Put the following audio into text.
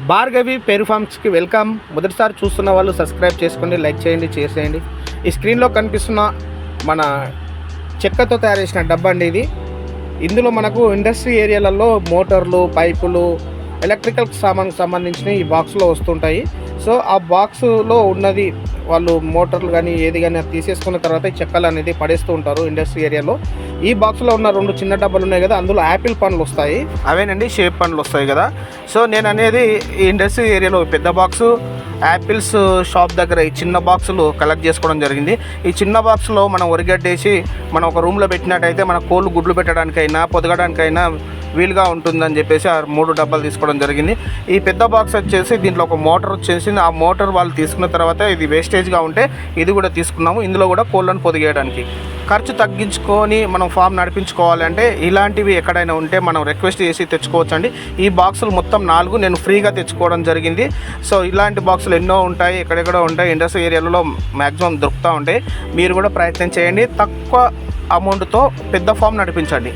Bhargavi Peru ఫార్మ్స్కి welcome. మొదటిసారి చూస్తున్న వాళ్ళు సబ్స్క్రైబ్ చేసుకోండి, లైక్ చేయండి, షేర్ చేయండి. ఈ స్క్రీన్లో కనిపిస్తున్న మన చెక్కతో తయారు చేసిన డబ్బా అండి ఇది. ఇందులో మనకు ఇండస్ట్రీ ఏరియాలలో మోటార్లు, పైపులు, ఎలక్ట్రికల్ సామాన్కి సంబంధించిన ఈ బాక్స్లో వస్తుంటాయి. సో ఆ బాక్స్లో ఉన్నది వాళ్ళు మోటార్లు కానీ ఏది కానీ అది తీసేసుకున్న తర్వాత ఈ చెక్కలు అనేది పడేస్తూ ఉంటారు ఇండస్ట్రీ ఏరియాలో. ఈ బాక్స్లో ఉన్న 2 చిన్న డబ్బాలు ఉన్నాయి కదా, అందులో యాపిల్ పండ్లు వస్తాయి, అవేనండి షేప్ పండ్లు వస్తాయి కదా. సో నేను అనేది ఈ ఇండస్ట్రీ ఏరియాలో పెద్ద బాక్సు, యాపిల్స్ షాప్ దగ్గర ఈ చిన్న బాక్సులు కలెక్ట్ చేసుకోవడం జరిగింది. ఈ చిన్న బాక్స్లో మనం ఒరిగడ్డేసి మనం ఒక రూమ్లో పెట్టినట్టయితే మన కోళ్ళు గుడ్లు పెట్టడానికైనా పొదగడానికైనా వీలుగా ఉంటుందని చెప్పేసి ఆ 3 డబ్బాలు తీసుకోవడం జరిగింది. ఈ పెద్ద బాక్స్ వచ్చేసి దీంట్లో ఒక మోటార్ వచ్చేసింది. ఆ మోటార్ వాళ్ళు తీసుకున్న తర్వాత ఇది వేస్టేజ్గా ఉంటే ఇది కూడా తీసుకున్నాము. ఇందులో కూడా కోళ్ళను పొదిగేయడానికి ఖర్చు తగ్గించుకొని మనం ఫామ్ నడిపించుకోవాలంటే ఇలాంటివి ఎక్కడైనా ఉంటే మనం రిక్వెస్ట్ చేసి తెచ్చుకోవచ్చండి. ఈ బాక్సులు మొత్తం 4 నేను ఫ్రీగా తెచ్చుకోవడం జరిగింది. సో ఇలాంటి బాక్సులు ఎన్నో ఉంటాయి, ఎక్కడెక్కడో ఉంటాయి, ఇండస్ట్రీ ఏరియాలలో మ్యాక్సిమం దొరుకుతూ ఉంటాయి. మీరు కూడా ప్రయత్నం చేయండి, తక్కువ అమౌంట్తో పెద్ద ఫామ్ నడిపించండి.